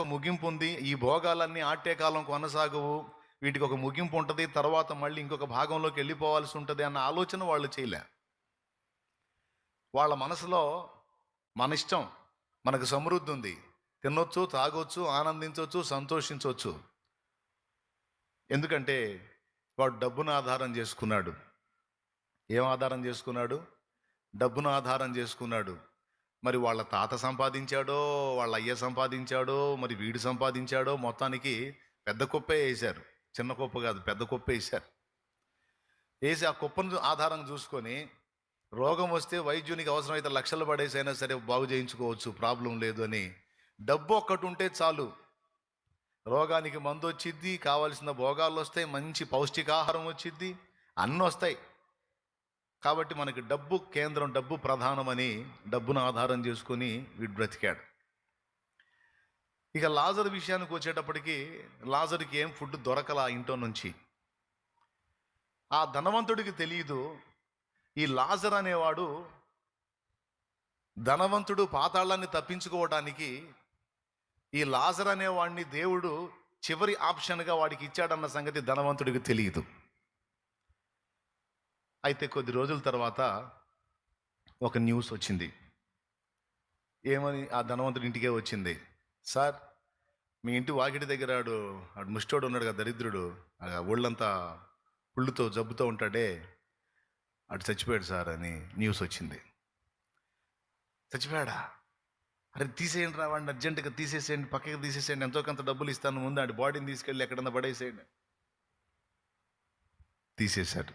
ముగింపు ఉంది. ఈ భోగాలన్నీ ఆట్టే కాలం కొనసాగవు, వీటికి ఒక ముగింపు ఉంటుంది, తర్వాత మళ్ళీ ఇంకొక భాగంలోకి వెళ్ళిపోవాల్సి ఉంటుంది అన్న ఆలోచన వాళ్ళు చేయలే. వాళ్ళ మనసులో మన ఇష్టం, మనకు సమృద్ధి ఉంది, తినొచ్చు, తాగొచ్చు, ఆనందించవచ్చు, సంతోషించవచ్చు. ఎందుకంటే వాడు డబ్బును ఆధారం చేసుకున్నాడు. ఏం ఆధారం చేసుకున్నాడు? డబ్బును ఆధారం చేసుకున్నాడు. మరి వాళ్ళ తాత సంపాదించాడో, వాళ్ళ అయ్య సంపాదించాడో, మరి వీడు సంపాదించాడో, మొత్తానికి పెద్ద కుప్పే వేశారు. చిన్న కుప్ప కాదు, పెద్ద కుప్ప వేశారు. వేసి ఆ కుప్పను ఆధారం చూసుకొని రోగం వస్తే వైద్యునికి అవసరమైతే లక్షలు పడేసైనా సరే బాగు చేయించుకోవచ్చు, ప్రాబ్లం లేదు అని. డబ్బు ఒక్కటి ఉంటే చాలు, రోగానికి మందు వచ్చిద్ది, కావాల్సిన భోగాలు వస్తాయి, మంచి పౌష్టికాహారం వచ్చిద్ది, అన్నీ వస్తాయి. కాబట్టి మనకి డబ్బు కేంద్రం, డబ్బు ప్రధానమని డబ్బును ఆధారం చేసుకొని వీడు బ్రతికాడు. ఇక లాజరు విషయానికి వచ్చేటప్పటికి లాజరుకి ఏం ఫుడ్ దొరకలా ఇంట్లో నుంచి. ఆ ధనవంతుడికి తెలియదు, ఈ లాజర్ అనేవాడు ధనవంతుడు పాతాళాన్ని తప్పించుకోవడానికి ఈ లాజర్ అనేవాడిని దేవుడు చివరి ఆప్షన్గా వాడికి ఇచ్చాడన్న సంగతి ధనవంతుడికి తెలియదు. అయితే కొద్ది రోజుల తర్వాత ఒక న్యూస్ వచ్చింది. ఏమని? ఆ ధనవంతుడి ఇంటికే వచ్చింది. సార్, మీ ఇంటి వాకిటి దగ్గర ఆడు ముష్టోడు ఉన్నాడు కదా, దరిద్రుడు, ఒళ్ళంతా పుళ్ళుతో జబ్బుతో ఉంటాడే, అటు చచ్చిపోయాడు సార్ అని న్యూస్ వచ్చింది. చచ్చిపోయాడా? అరే తీసేయండి రా వాడిని, అర్జెంటుగా తీసేసేయండి, పక్కకి తీసేసేయండి, ఎంతో కొంత డబ్బులు ఇస్తాను, ముందు ఆడి బాడీని తీసుకెళ్ళి ఎక్కడన్నా పడేసేయండి. తీసేశాడు.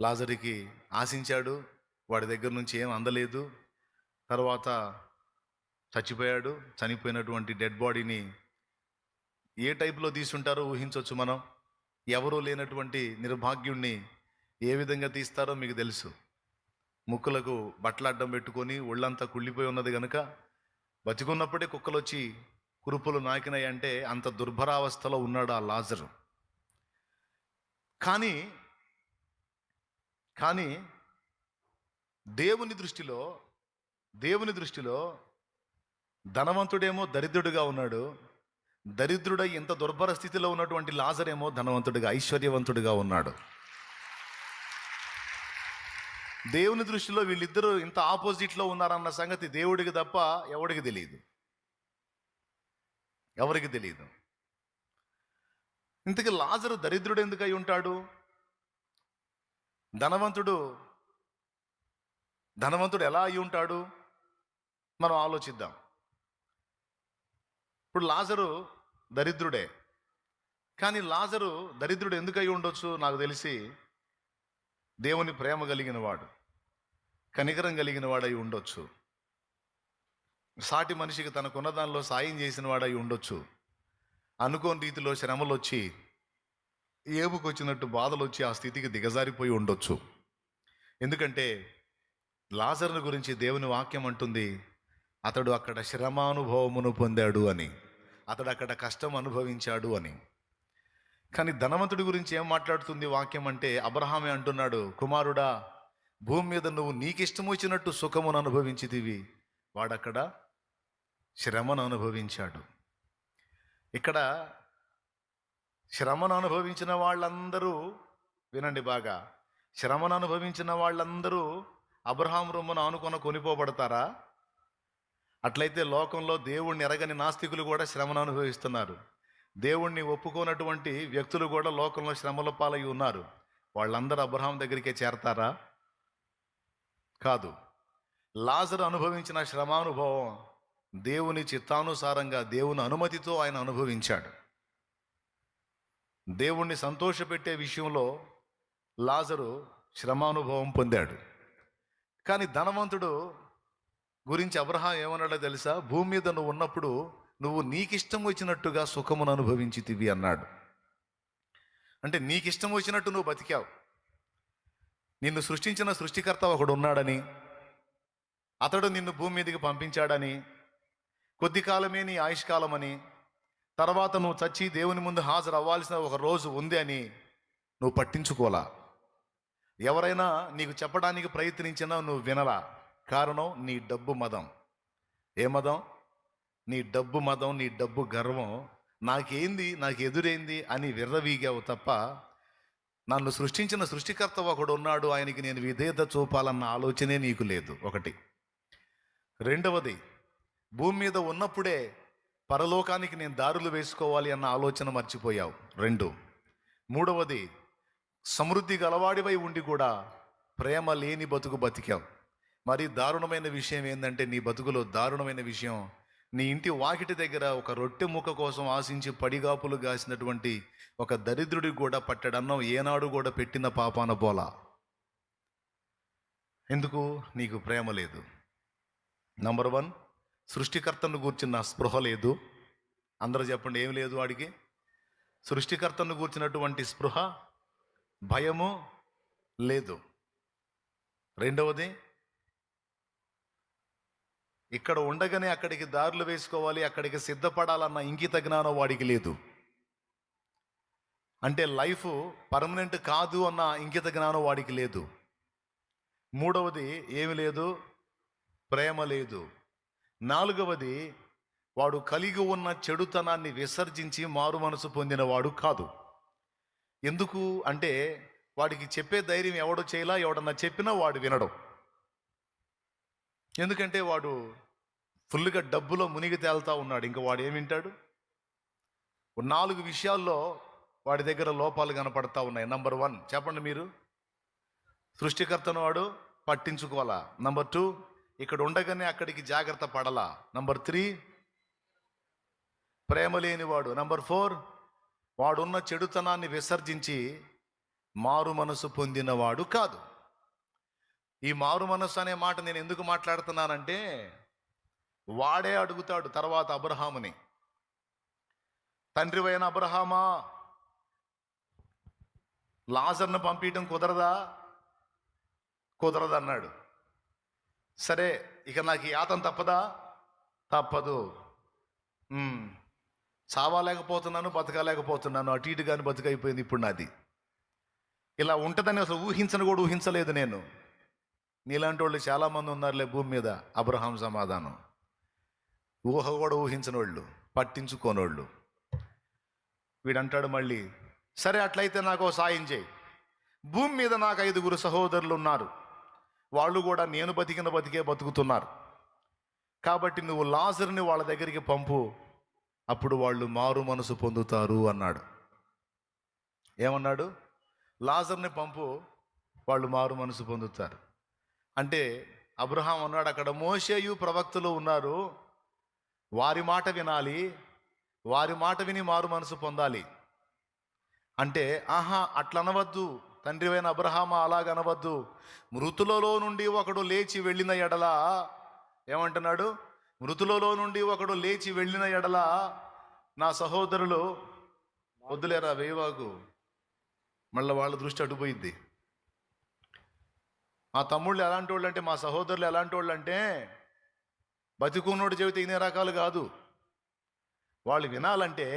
లాజరుకి ఆశించాడు, వాడి దగ్గర నుంచి ఏం అందలేదు. తర్వాత చచ్చిపోయాడు. చనిపోయినటువంటి డెడ్ బాడీని ఏ టైప్లో తీసుంటారో ఊహించవచ్చు మనం. ఎవరూ లేనటువంటి నిర్భాగ్యుణ్ణి ఏ విధంగా తీస్తారో మీకు తెలుసు. ముక్కులకు బట్టలు అడ్డం పెట్టుకొని ఒళ్ళంతా కుళ్ళిపోయి ఉన్నది కనుక బతికున్నప్పుడే కుక్కలు వచ్చి కురుపులు నాకినాయి అంటే అంత దుర్భరావస్థలో ఉన్నాడు ఆ లాజరు. కానీ దేవుని దృష్టిలో ధనవంతుడేమో దరిద్రుడిగా ఉన్నాడు, దరిద్రుడై ఇంత దుర్భర స్థితిలో ఉన్నటువంటి లాజరేమో ధనవంతుడిగా, ఐశ్వర్యవంతుడిగా ఉన్నాడు. దేవుని దృష్టిలో వీళ్ళిద్దరూ ఇంత ఆపోజిట్లో ఉన్నారన్న సంగతి దేవుడికి తప్ప ఎవరికి తెలియదు. ఇంతకీ లాజరు దరిద్రుడు ఎందుకు అయి ఉంటాడు? ధనవంతుడు ఎలా అయి ఉంటాడు? మనం ఆలోచిద్దాం. ఇప్పుడు లాజరు దరిద్రుడే, కానీ లాజరు దరిద్రుడు ఎందుకు అయి ఉండొచ్చు? నాకు తెలిసి దేవుని ప్రేమ కలిగిన వాడు, కనికరం కలిగిన వాడై ఉండొచ్చు, సాటి మనిషికి తనకున్న దానిలో సాయం చేసిన వాడై ఉండొచ్చు, అనుకోని రీతిలో శ్రమలు వచ్చి ఏపుకొచ్చినట్టు బాధలు వచ్చి ఆ స్థితికి దిగజారిపోయి ఉండొచ్చు. ఎందుకంటే లాజరుని గురించి దేవుని వాక్యం అంటుంది, అతడు అక్కడ శ్రమానుభవమును పొందాడు అని, అతడు అక్కడ కష్టం అనుభవించాడు అని. కానీ ధనవంతుడి గురించి ఏం మాట్లాడుతుంది వాక్యం అంటే, అబ్రహామే అంటున్నాడు, కుమారుడా, భూమి మీద నువ్వు నీకిష్టం వచ్చినట్టు సుఖమును అనుభవించితివి, వాడక్కడ శ్రమను అనుభవించాడు. ఇక్కడ శ్రమను అనుభవించిన వాళ్ళందరూ, వినండి బాగా, శ్రమను అనుభవించిన వాళ్ళందరూ అబ్రహాం రొమ్మును ఆనుకొని కొనిపోబడతారా? అట్లయితే లోకంలో దేవుణ్ణి ఎరగని నాస్తికులు కూడా శ్రమను అనుభవిస్తున్నారు. దేవుణ్ణి ఒప్పుకోనటువంటి వ్యక్తులు కూడా లోకంలో శ్రమల పాలై ఉన్నారు. వాళ్ళందరూ అబ్రహాం దగ్గరికే చేరతారా? కాదు. లాజరు అనుభవించిన శ్రమానుభవం దేవుని చిత్తానుసారంగా, దేవుని అనుమతితో ఆయన అనుభవించాడు. దేవుణ్ణి సంతోషపెట్టే విషయంలో లాజరు శ్రమానుభవం పొందాడు. కానీ ధనవంతుడు గురించి అబ్రహాం ఏమన్నాడో తెలుసా? భూమి మీద నువ్వు ఉన్నప్పుడు నువ్వు నీకిష్టం వచ్చినట్టుగా సుఖమును అనుభవించితివి అన్నాడు. అంటే నీకిష్టం వచ్చినట్టు నువ్వు బతికావు. నిన్ను సృష్టించిన సృష్టికర్త ఒకడు ఉన్నాడని, అతడు నిన్ను భూమి మీదకి పంపించాడని, కొద్ది కాలమే నీ ఆయుష్కాలమని, తర్వాత నువ్వు చచ్చి దేవుని ముందు హాజరు అవ్వాల్సిన ఒక రోజు ఉంది అని నువ్వు పట్టించుకోలా. ఎవరైనా నీకు చెప్పడానికి ప్రయత్నించినా నువ్వు వినలా. కారణం నీ డబ్బు మదం. ఏ మదం? నీ డబ్బు మదం, నీ డబ్బు గర్వం, నాకు ఎదురైంది అని విర్రవీగావు తప్ప నన్ను సృష్టించిన సృష్టికర్త ఒకడు ఉన్నాడు, ఆయనకి నేను విధేయత చూపాలన్న ఆలోచనే నీకు లేదు. ఒకటి. రెండవది, భూమి మీద ఉన్నప్పుడే పరలోకానికి నేను దారులు వేసుకోవాలి అన్న ఆలోచన మర్చిపోయావు. రెండు. మూడవది, సమృద్ధి గలవాడివై ఉండి కూడా ప్రేమ లేని బతుకు బతికావు. మరి దారుణమైన విషయం ఏంటంటే, నీ బతుకులో దారుణమైన విషయం, నీ ఇంటి వాకిటి దగ్గర ఒక రొట్టె ముక్క కోసం ఆశించి పడిగాపులు గాసినటువంటి ఒక దరిద్రుడికి కూడా పట్టడన్నం ఏనాడు కూడా పెట్టిన పాపాన పోలా. ఎందుకు? నీకు ప్రేమ లేదు. నంబర్ 1, సృష్టికర్తను గూర్చిన స్పృహ లేదు. అందరూ చెప్పండి, ఏం లేదు వాడికి? సృష్టికర్తను గూర్చినటువంటి స్పృహ, భయము లేదు. రెండవది, ఇక్కడ ఉండగానే అక్కడికి దారులు వేసుకోవాలి, అక్కడికి సిద్ధపడాలన్న ఇంకిత జ్ఞానం వాడికి లేదు. అంటే లైఫ్ పర్మనెంట్ కాదు అన్న ఇంకిత జ్ఞానం వాడికి లేదు. మూడవది, ఏమి లేదు? ప్రేమ లేదు. నాలుగవది, వాడు కలిగి ఉన్న చెడుతనాన్ని విసర్జించి మారు మనసు పొందినవాడు కాదు. ఎందుకు అంటే, వాడికి చెప్పే ధైర్యం ఎవడో చేయలా, ఎవడన్నా చెప్పినా వాడు వినడం. ఎందుకంటే వాడు ఫుల్గా డబ్బులో మునిగి తేలుతా ఉన్నాడు. ఇంకా వాడు ఏమి వింటాడు? 4 విషయాల్లో వాడి దగ్గర లోపాలు కనపడతా ఉన్నాయి. నంబర్ 1 చెప్పండి మీరు. సృష్టికర్తను వాడు పట్టించుకోవాలా. నంబర్ 2, ఇక్కడ ఉండగానే అక్కడికి జాగ్రత్త పడాలా. నంబర్ 3, ప్రేమ లేనివాడు. నంబర్ 4, వాడున్న చెడుతనాన్ని విసర్జించి మారు మనసు పొందినవాడు కాదు. ఈ మారు మనసు అనే మాట నేను ఎందుకు మాట్లాడుతున్నానంటే, వాడే అడుగుతాడు తర్వాత అబ్రహాముని, తండ్రివైన అబ్రహామా, లాజర్ను పంపించడం కుదరదా? కుదరదన్నాడు. సరే, ఇక నాకు యాతం తప్పదా? తప్పదు. చావాలేకపోతున్నాను, బతకలేకపోతున్నాను, అటు ఇటు కానీ బతుకైపోయింది ఇప్పుడు నాది. ఇలా ఉంటుందని అసలు ఊహించను కూడా ఊహించలేదు నేను. నీలాంటి వాళ్ళు చాలామంది ఉన్నారులే భూమి మీద. అబ్రహాం సమాధానం, ఊహ కూడా ఊహించని వాళ్ళు, పట్టించుకోనోళ్ళు. వీడంటాడు మళ్ళీ, సరే అట్లయితే నాకు సాయం చేయి. భూమి మీద నాకు 5 సహోదరులు ఉన్నారు, వాళ్ళు కూడా నేను బతికిన బతికే బతుకుతున్నారు, కాబట్టి నువ్వు లాజర్ని వాళ్ళ దగ్గరికి పంపు, అప్పుడు వాళ్ళు మారు మనసు పొందుతారు అన్నాడు. ఏమన్నాడు? లాజర్ని పంపు, వాళ్ళు మారు మనసు పొందుతారు. అంటే అబ్రహాం అన్నాడు, అక్కడ మోషేయు ప్రవక్తలు ఉన్నారు, వారి మాట వినాలి, వారి మాట విని మారు మనసు పొందాలి. అంటే ఆహా అట్లా అనవద్దు తండ్రివైన అబ్రహామా, అలాగనవద్దు. మృతులలో నుండి ఒకడు లేచి వెళ్ళిన ఎడల, ఏమంటున్నాడు? మృతులలో నుండి ఒకడు లేచి వెళ్ళిన ఎడల నా సహోదరులు, వద్దులేరా వేవాకు, మళ్ళీ వాళ్ళ దృష్టి అటుపోయిద్ది. మా తమ్ముళ్ళు ఎలాంటి వాళ్ళు అంటే, మా సహోదరులు ఎలాంటి వాళ్ళు అంటే, బతికున్నోడు చెబితే ఇన్ని రకాలు కాదు. వాళ్ళు వినాలంటే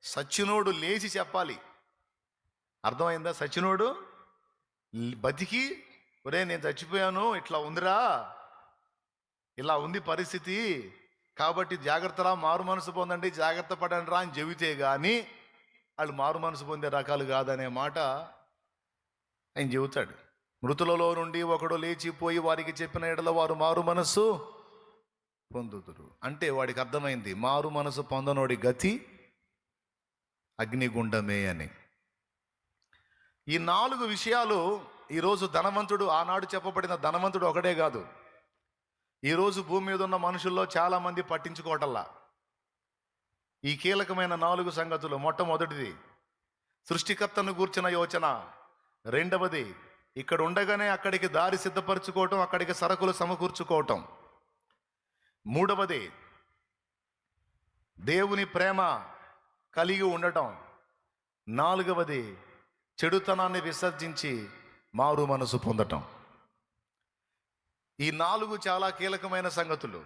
సచ్చినోడు లేచి చెప్పాలి. అర్థమైందా? సచ్చినోడు బతికి, ఒరే నేను చచ్చిపోయాను, ఇట్లా ఉందిరా, ఇలా ఉంది పరిస్థితి, కాబట్టి జాగ్రత్తరా, మారు మనసు పొందండి, జాగ్రత్త పడండి రా అని చెబితే కానీ వాళ్ళు మారు మనసు పొందే రకాలు కాదనే మాట ఆయన చెబుతాడు. మృతులలో నుండి ఒకడు లేచిపోయి వారికి చెప్పిన ఎడల వారు మారు మనస్సు పొందుదురు. అంటే వాడికి అర్థమైంది, మారు మనసు పొందనోడి గతి అగ్నిగుండమే అని. ఈ 4 విషయాలు ఈరోజు ధనవంతుడు, ఆనాడు చెప్పబడిన ధనవంతుడు ఒకడే కాదు, ఈరోజు భూమి మీద ఉన్న మనుషుల్లో చాలామంది పట్టించుకోవటల్లా ఈ కీలకమైన 4 సంగతులు. మొట్టమొదటిది సృష్టికర్తను గూర్చిన యోచన. రెండవది, ఇక్కడ ఉండగానే అక్కడికి దారి సిద్ధపరచుకోవటం, అక్కడికి సరుకులు సమకూర్చుకోవటం. మూడవది, దేవుని ప్రేమ కలిగి ఉండటం. నాలుగవది, చెడుతనాన్ని విసర్జించి మారు మనసు పొందటం. ఈ 4 చాలా కీలకమైన సంగతులు.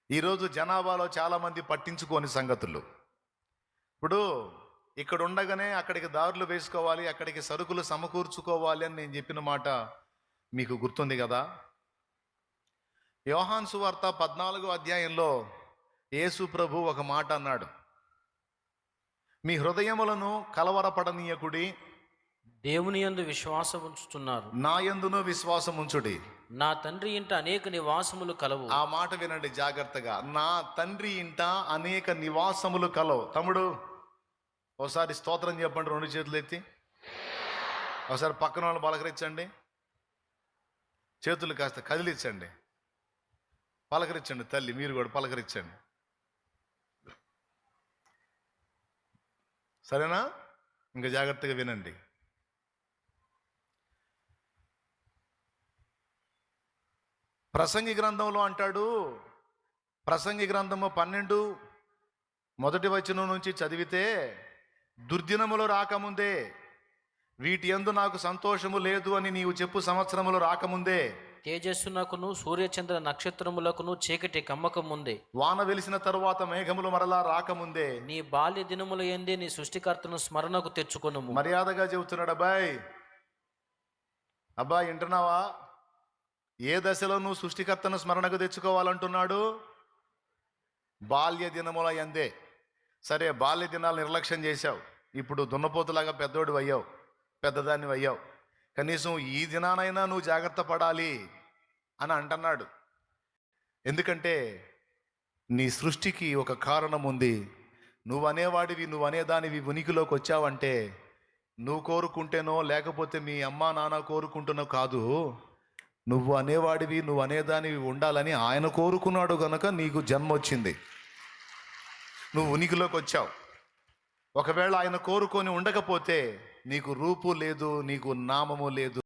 ఈరోజు జనాభాలో చాలామంది పట్టించుకోని సంగతులు. ఇప్పుడు ఇక్కడ ఉండగానే అక్కడికి దారులు వేసుకోవాలి, అక్కడికి సరుకులు సమకూర్చుకోవాలి అని నేను చెప్పిన మాట మీకు గుర్తుంది కదా? యోహాను సువార్త 14వ అధ్యాయంలో యేసు ప్రభు ఒక మాట అన్నాడు, మీ హృదయములను కలవరపడనీయకుడి, దేవుని యందు విశ్వాసం ఉంచుతున్నారు, నా యందును విశ్వాసం ఉంచుడి. నా తండ్రి ఇంట అనేక నివాసములు కలవు. ఆ మాట వినండి జాగ్రత్తగా. నా తండ్రి ఇంట అనేక నివాసములు కలవు. తమ్ముడు ఒకసారి స్తోత్రం చెప్పండి, రెండు చేతులు ఎత్తి. ఒకసారి పక్కన వాళ్ళు పలకరించండి, చేతులు కాస్త కదిలించండి, పలకరించండి. తల్లి మీరు కూడా పలకరించండి, సరేనా? ఇంకా జాగ్రత్తగా వినండి. ప్రసంగి గ్రంథంలో అంటాడు, ప్రసంగి గ్రంథము 12 మొదటి వచనం నుంచి చదివితే, దుర్దినములు రాకముందే వీటి యందు నాకు సంతోషము లేదు అని నీవు చెప్పు సంవత్సరములు రాకముందే, తేజస్సునకును సూర్యచంద్ర నక్షత్రములకును చీకటి కమ్మక ముందే, వాన వెలిసిన తరువాత మేఘములు మరలా రాకముందే, నీ బాల్య దినముల యందే నీ సృష్టికర్తను స్మరణకు తెచ్చుకొనుము. మర్యాదగా చెబుతున్నాడు. అబ్బాయి వింటున్నావా? ఏ దశలో నువ్వు సృష్టికర్తను స్మరణకు తెచ్చుకోవాలంటున్నాడు? బాల్య దినముల యందే. సరే, బాల్య దినాలు నిర్లక్ష్యం చేశావు, ఇప్పుడు దున్నపోతులాగా పెద్దోడు అయ్యావు, పెద్దదాన్ని అయ్యావు, కనీసం ఈ దినానైనా నువ్వు జాగ్రత్త పడాలి అని అంటున్నాడు. ఎందుకంటే నీ సృష్టికి ఒక కారణం ఉంది. నువ్వు అనేవాడివి, నువ్వు అనేదానివి ఉనికిలోకి వచ్చావంటే నువ్వు కోరుకుంటేనో లేకపోతే మీ అమ్మా నాన్న కోరుకుంటున్నావు కాదు, నువ్వు అనేవాడివి, నువ్వు అనేదానివి ఉండాలని ఆయన కోరుకున్నాడు గనుక నీకు జన్మ వచ్చింది, నువ్వు ఉనికిలోకి వచ్చావు. ఒకవేళ ఆయన కోరుకొని ఉండకపోతే నీకు రూపు లేదు, నీకు నామము లేదు.